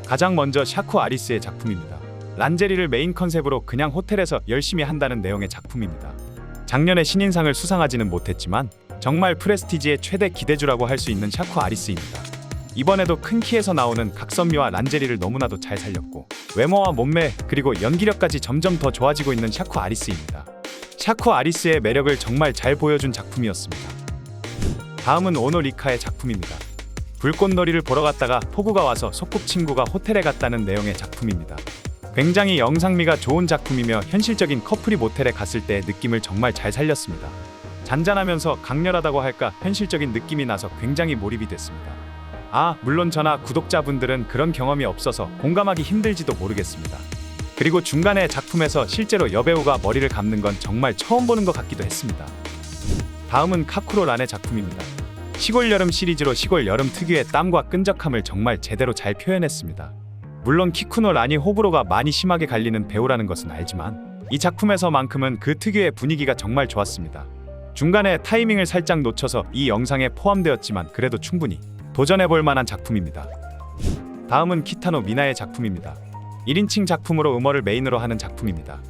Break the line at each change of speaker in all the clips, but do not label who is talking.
가장 먼저 샤코 아리스의 작품입니다. 란제리를 메인 컨셉으로 그냥 호텔에서 열심히 한다는 내용의 작품입니다. 작년에 신인상을 수상하지는 못했지만 정말 프레스티지의 최대 기대주라고 할 수 있는 샤코 아리스입니다. 이번에도 큰 키에서 나오는 각선미와 란제리를 너무나도 잘 살렸고 외모와 몸매 그리고 연기력까지 점점 더 좋아지고 있는 샤코 아리스입니다. 샤코 아리스의 매력을 정말 잘 보여준 작품이었습니다. 다음은 오노 리카의 작품입니다. 불꽃놀이를 보러 갔다가 폭우가 와서 소꿉친구가 호텔에 갔다는 내용의 작품입니다. 굉장히 영상미가 좋은 작품이며 현실적인 커플이 모텔에 갔을 때의 느낌을 정말 잘 살렸습니다. 잔잔하면서 강렬하다고 할까 현실적인 느낌이 나서 굉장히 몰입이 됐습니다. 물론 저나 구독자분들은 그런 경험이 없어서 공감하기 힘들지도 모르겠습니다. 그리고 중간에 작품에서 실제로 여배우가 머리를 감는 건 정말 처음 보는 것 같기도 했습니다. 다음은 카쿠로 란의 작품입니다. 시골 여름 시리즈로 시골 여름 특유의 땀과 끈적함을 정말 제대로 잘 표현했습니다. 물론 키쿠노 란이 호불호가 많이 심하게 갈리는 배우라는 것은 알지만 이 작품에서만큼은 그 특유의 분위기가 정말 좋았습니다. 중간에 타이밍을 살짝 놓쳐서 이 영상에 포함되었지만 그래도 충분히 도전해볼 만한 작품입니다. 다음은 키타노 미나의 작품입니다. 1인칭 작품으로 음어를 메인으로 하는 작품입니다.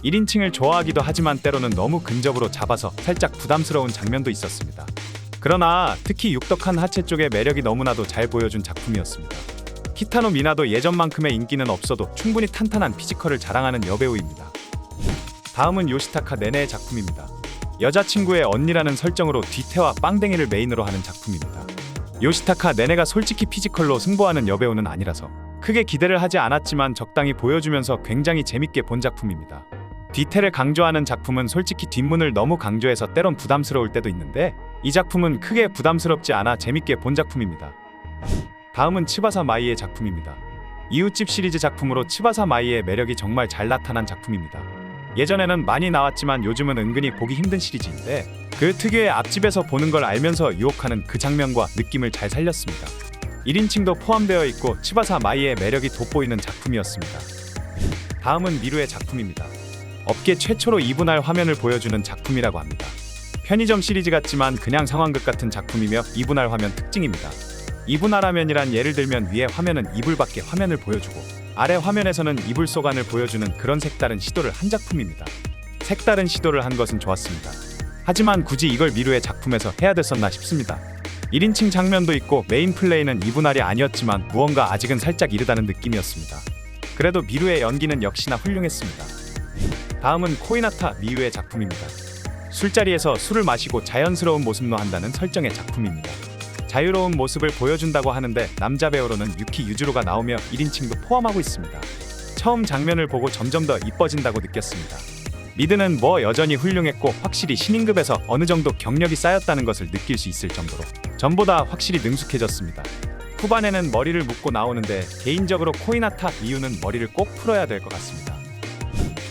1인칭을 좋아하기도 하지만 때로는 너무 근접으로 잡아서 살짝 부담스러운 장면도 있었습니다. 그러나 특히 육덕한 하체 쪽의 매력이 너무나도 잘 보여준 작품이었습니다. 키타노 미나도 예전만큼의 인기는 없어도 충분히 탄탄한 피지컬을 자랑하는 여배우입니다. 다음은 요시타카 네네의 작품입니다. 여자친구의 언니라는 설정으로 뒤태와 빵댕이를 메인으로 하는 작품입니다. 요시타카 네네가 솔직히 피지컬로 승부하는 여배우는 아니라서 크게 기대를 하지 않았지만 적당히 보여주면서 굉장히 재밌게 본 작품입니다. 뒤태를 강조하는 작품은 솔직히 뒷문을 너무 강조해서 때론 부담스러울 때도 있는데 이 작품은 크게 부담스럽지 않아 재밌게 본 작품입니다. 다음은 츠바사 마이의 작품입니다. 이웃집 시리즈 작품으로 츠바사 마이의 매력이 정말 잘 나타난 작품입니다. 예전에는 많이 나왔지만 요즘은 은근히 보기 힘든 시리즈인데 그 특유의 앞집에서 보는 걸 알면서 유혹하는 그 장면과 느낌을 잘 살렸습니다. 1인칭도 포함되어 있고 츠바사 마이의 매력이 돋보이는 작품이었습니다. 다음은 미루의 작품입니다. 업계 최초로 2분할 화면을 보여주는 작품이라고 합니다. 편의점 시리즈 같지만 그냥 상황극 같은 작품이며 2분할 화면 특징입니다. 2분할 화면이란 예를 들면 위에 화면은 이불 밖의 화면을 보여주고 아래 화면에서는 이불 속 안을 보여주는 그런 색다른 시도를 한 작품입니다. 색다른 시도를 한 것은 좋았습니다. 하지만 굳이 이걸 미루의 작품에서 해야 됐었나 싶습니다. 1인칭 장면도 있고 메인 플레이는 2분할이 아니었지만 무언가 아직은 살짝 이르다는 느낌이었습니다. 그래도 미루의 연기는 역시나 훌륭했습니다. 다음은 코이나타 미유의 작품입니다. 술자리에서 술을 마시고 자연스러운 모습로 한다는 설정의 작품입니다. 자유로운 모습을 보여준다고 하는데 남자 배우로는 유키 유즈로가 나오며 1인칭도 포함하고 있습니다. 처음 장면을 보고 점점 더 이뻐진다고 느꼈습니다. 미드는 여전히 훌륭했고 확실히 신인급에서 어느 정도 경력이 쌓였다는 것을 느낄 수 있을 정도로 전보다 확실히 능숙해졌습니다. 후반에는 머리를 묶고 나오는데 개인적으로 코이나타 미유는 머리를 꼭 풀어야 될 것 같습니다.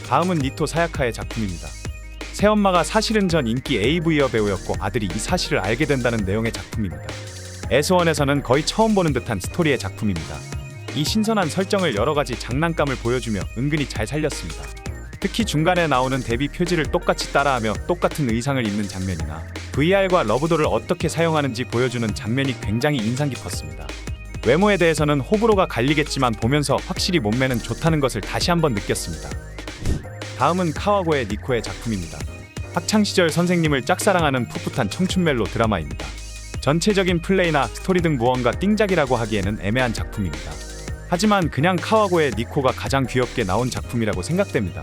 다음은 니토 사야카의 작품입니다. 새엄마가 사실은 전 인기 AV 여배우였고 아들이 이 사실을 알게 된다는 내용의 작품입니다. S1에서는 거의 처음 보는 듯한 스토리의 작품입니다. 이 신선한 설정을 여러가지 장난감을 보여주며 은근히 잘 살렸습니다. 특히 중간에 나오는 데뷔 표지를 똑같이 따라하며 똑같은 의상을 입는 장면이나 VR과 러브도를 어떻게 사용하는지 보여주는 장면이 굉장히 인상 깊었습니다. 외모에 대해서는 호불호가 갈리겠지만 보면서 확실히 몸매는 좋다는 것을 다시 한번 느꼈습니다. 다음은 카와고의 니코의 작품입니다. 학창시절 선생님을 짝사랑하는 풋풋한 청춘 멜로 드라마입니다. 전체적인 플레이나 스토리 등 무언가 띵작이라고 하기에는 애매한 작품입니다. 하지만 그냥 카와고의 니코가 가장 귀엽게 나온 작품이라고 생각됩니다.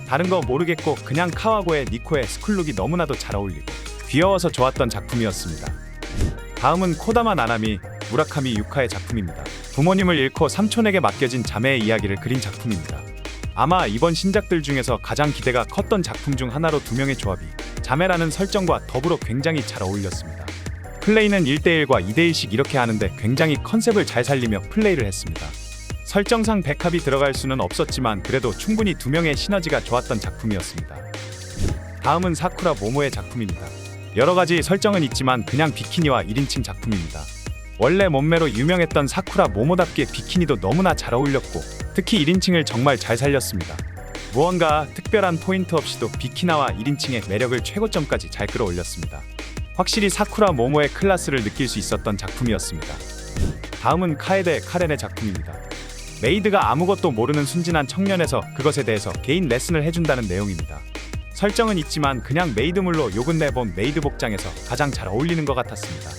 다른 거 모르겠고 그냥 카와고의 니코의 스쿨룩이 너무나도 잘 어울리고 귀여워서 좋았던 작품이었습니다. 다음은 코다마 나나미 무라카미 유카의 작품입니다. 부모님을 잃고 삼촌에게 맡겨진 자매의 이야기를 그린 작품입니다. 아마 이번 신작들 중에서 가장 기대가 컸던 작품 중 하나로 두 명의 조합이 자매라는 설정과 더불어 굉장히 잘 어울렸습니다. 플레이는 1대1과 2대1씩 이렇게 하는데 굉장히 컨셉을 잘 살리며 플레이를 했습니다. 설정상 백합이 들어갈 수는 없었지만 그래도 충분히 두 명의 시너지가 좋았던 작품이었습니다. 다음은 사쿠라 모모의 작품입니다. 여러가지 설정은 있지만 그냥 비키니와 1인칭 작품입니다. 원래 몸매로 유명했던 사쿠라 모모답게 비키니도 너무나 잘 어울렸고 특히 1인칭을 정말 잘 살렸습니다. 무언가 특별한 포인트 없이도 비키나와 1인칭의 매력을 최고점까지 잘 끌어올렸습니다. 확실히 사쿠라 모모의 클래스를 느낄 수 있었던 작품이었습니다. 다음은 카에데 카렌의 작품입니다. 메이드가 아무것도 모르는 순진한 청년에서 그것에 대해서 개인 레슨을 해준다는 내용입니다. 설정은 있지만 그냥 메이드물로 욕은 내본 메이드 복장에서 가장 잘 어울리는 것 같았습니다.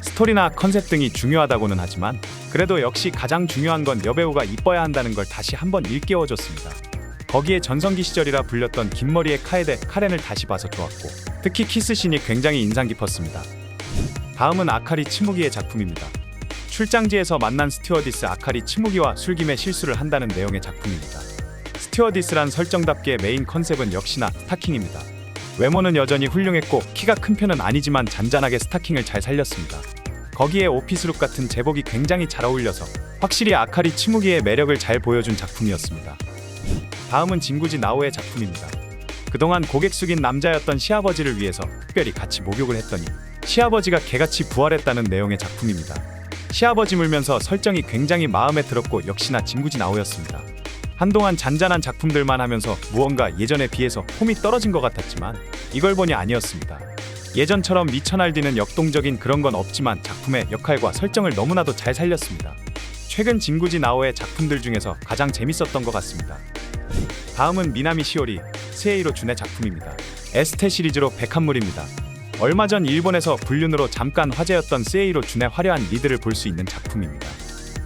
스토리나 컨셉 등이 중요하다고는 하지만 그래도 역시 가장 중요한 건 여배우가 이뻐야 한다는 걸 다시 한번 일깨워줬습니다. 거기에 전성기 시절이라 불렸던 긴 머리의 카에데 카렌을 다시 봐서 좋았고 특히 키스씬이 굉장히 인상 깊었습니다. 다음은 아카리 츠무기의 작품입니다. 출장지에서 만난 스튜어디스 아카리 츠무기와 술김에 실수를 한다는 내용의 작품입니다. 스튜어디스란 설정답게 메인 컨셉은 역시나 스타킹입니다. 외모는 여전히 훌륭했고 키가 큰 편은 아니지만 잔잔하게 스타킹을 잘 살렸습니다. 거기에 오피스룩 같은 제복이 굉장히 잘 어울려서 확실히 아카리 츠무기의 매력을 잘 보여준 작품이었습니다. 다음은 진구지 나오의 작품입니다. 그동안 고객 숙인 남자였던 시아버지를 위해서 특별히 같이 목욕을 했더니 시아버지가 개같이 부활했다는 내용의 작품입니다. 시아버지 물면서 설정이 굉장히 마음에 들었고 역시나 진구지 나오였습니다. 한동안 잔잔한 작품들만 하면서 무언가 예전에 비해서 폼이 떨어진 것 같았지만 이걸 보니 아니었습니다. 예전처럼 미쳐 날뛰는 역동적인 그런 건 없지만 작품의 역할과 설정을 너무나도 잘 살렸습니다. 최근 진구지 나오의 작품들 중에서 가장 재밌었던 것 같습니다. 다음은 미나미 시오리 스에이로 준의 작품입니다. 에스테 시리즈로 101물입니다. 얼마 전 일본에서 불륜으로 잠깐 화제였던 스에이로 준의 화려한 리드를 볼 수 있는 작품입니다.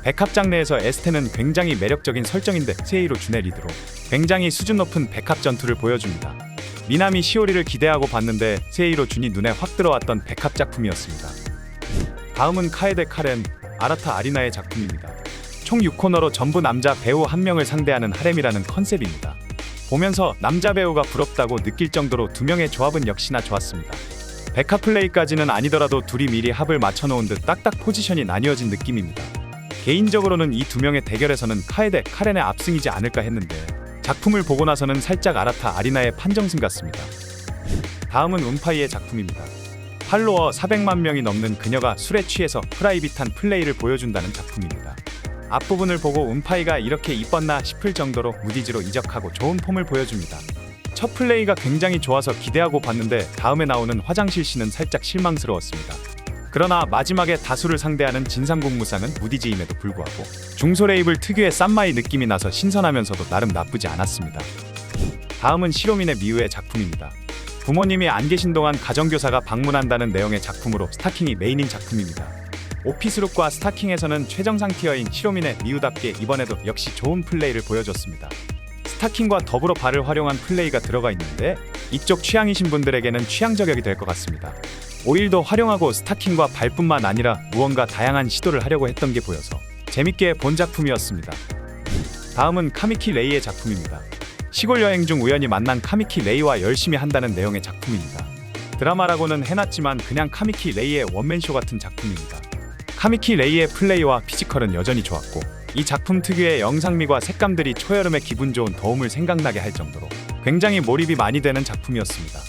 백합 장르에서 에스테는 굉장히 매력적인 설정인데 스에이로 준의 리드로 굉장히 수준 높은 백합 전투를 보여줍니다. 미나미 시오리를 기대하고 봤는데 스에이로 준이 눈에 확 들어왔던 백합 작품이었습니다. 다음은 카에데 카렌 아라타 아리나의 작품입니다. 총 6코너로 전부 남자 배우 1명을 상대하는 하렘이라는 컨셉입니다. 보면서 남자 배우가 부럽다고 느낄 정도로 두 명의 조합은 역시나 좋았습니다. 백합 플레이까지는 아니더라도 둘이 미리 합을 맞춰놓은 듯 딱딱 포지션이 나뉘어진 느낌입니다. 개인적으로는 이 두 명의 대결에서는 카에데 카렌의 압승이지 않을까 했는데 작품을 보고 나서는 살짝 아라타 아리나의 판정승 같습니다. 다음은 운파이의 작품입니다. 팔로워 400만 명이 넘는 그녀가 술에 취해서 프라이빗한 플레이를 보여준다는 작품입니다. 앞부분을 보고 운파이가 이렇게 이뻤나 싶을 정도로 무디즈로 이적하고 좋은 폼을 보여줍니다. 첫 플레이가 굉장히 좋아서 기대하고 봤는데 다음에 나오는 화장실 씬은 살짝 실망스러웠습니다. 그러나 마지막에 다수를 상대하는 진상공무상은 무디즈임에도 불구하고 중소 레이블 특유의 쌈마이 느낌이 나서 신선하면서도 나름 나쁘지 않았습니다. 다음은 시로미네 미우의 작품입니다. 부모님이 안 계신 동안 가정교사가 방문한다는 내용의 작품으로 스타킹이 메인인 작품입니다. 오피스룩과 스타킹에서는 최정상 티어인 시로미네 미우답게 이번에도 역시 좋은 플레이를 보여줬습니다. 스타킹과 더불어 발을 활용한 플레이가 들어가 있는데 이쪽 취향이신 분들에게는 취향 저격이 될 것 같습니다. 오일도 활용하고 스타킹과 발뿐만 아니라 무언가 다양한 시도를 하려고 했던 게 보여서 재밌게 본 작품이었습니다. 다음은 카미키 레이의 작품입니다. 시골 여행 중 우연히 만난 카미키 레이와 열심히 한다는 내용의 작품입니다. 드라마라고는 해놨지만 그냥 카미키 레이의 원맨쇼 같은 작품입니다. 카미키 레이의 플레이와 피지컬은 여전히 좋았고 이 작품 특유의 영상미와 색감들이 초여름의 기분 좋은 더움을 생각나게 할 정도로 굉장히 몰입이 많이 되는 작품이었습니다.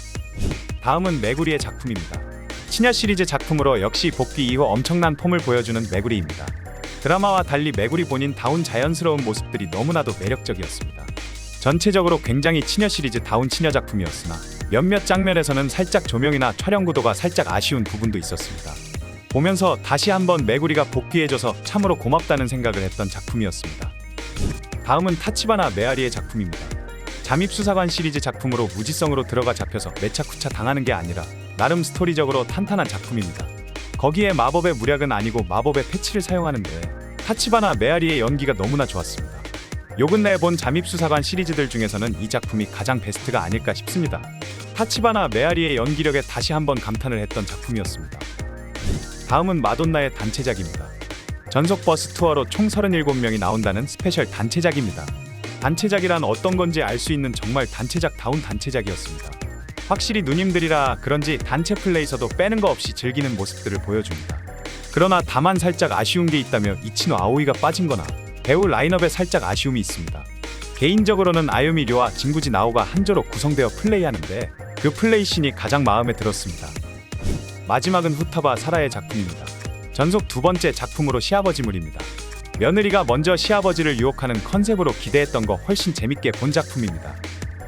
다음은 메구리의 작품입니다. 치녀 시리즈 작품으로 역시 복귀 이후 엄청난 폼을 보여주는 메구리입니다. 드라마와 달리 메구리 본인 다운 자연스러운 모습들이 너무나도 매력적이었습니다. 전체적으로 굉장히 치녀 시리즈 다운 치녀 작품이었으나 몇몇 장면에서는 살짝 조명이나 촬영 구도가 살짝 아쉬운 부분도 있었습니다. 보면서 다시 한번 메구리가 복귀해줘서 참으로 고맙다는 생각을 했던 작품이었습니다. 다음은 타치바나 메아리의 작품입니다. 잠입수사관 시리즈 작품으로 무지성으로 들어가 잡혀서 매차쿠차 당하는 게 아니라 나름 스토리적으로 탄탄한 작품입니다. 거기에 마법의 무략은 아니고 마법의 패치를 사용하는데 타치바나 메아리의 연기가 너무나 좋았습니다. 욕은 내본 잠입수사관 시리즈들 중에서는 이 작품이 가장 베스트가 아닐까 싶습니다. 타치바나 메아리의 연기력에 다시 한번 감탄을 했던 작품이었습니다. 다음은 마돈나의 단체작입니다. 전속 버스 투어로 총 37명이 나온다는 스페셜 단체작입니다. 단체작이란 어떤 건지 알 수 있는 정말 단체작다운 단체작이었습니다. 확실히 누님들이라 그런지 단체 플레이에서도 빼는 거 없이 즐기는 모습들을 보여줍니다. 그러나 다만 살짝 아쉬운 게 있다면 이치노 아오이가 빠진 거나 배우 라인업에 살짝 아쉬움이 있습니다. 개인적으로는 아유미 료와 진구지 나오가 한조로 구성되어 플레이하는데 그 플레이 씬이 가장 마음에 들었습니다. 마지막은 후타바 사라의 작품입니다. 전속 두 번째 작품으로 시아버지물입니다. 며느리가 먼저 시아버지를 유혹하는 컨셉으로 기대했던 거 훨씬 재밌게 본 작품입니다.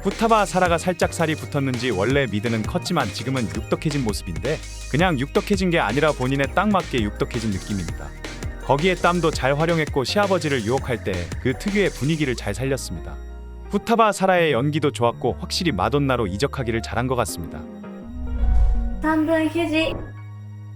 후타바 사라가 살짝 살이 붙었는지 원래 미드는 컸지만 지금은 육덕해진 모습인데 그냥 육덕해진 게 아니라 본인에 딱 맞게 육덕해진 느낌입니다. 거기에 땀도 잘 활용했고 시아버지를 유혹할 때 그 특유의 분위기를 잘 살렸습니다. 후타바 사라의 연기도 좋았고 확실히 마돈나로 이적하기를 잘한 것 같습니다.
3분 휴지.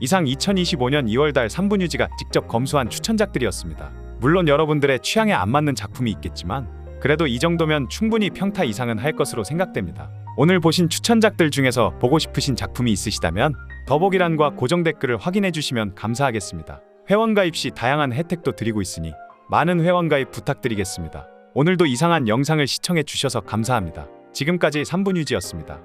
이상 2025년 2월달 3분 유지가 직접 검수한 추천작들이었습니다. 물론 여러분들의 취향에 안 맞는 작품이 있겠지만 그래도 이 정도면 충분히 평타 이상은 할 것으로 생각됩니다. 오늘 보신 추천작들 중에서 보고 싶으신 작품이 있으시다면 더보기란과 고정 댓글을 확인해 주시면 감사하겠습니다. 회원가입 시 다양한 혜택도 드리고 있으니 많은 회원가입 부탁드리겠습니다. 오늘도 이상한 영상을 시청해 주셔서 감사합니다. 지금까지 3분 유지였습니다.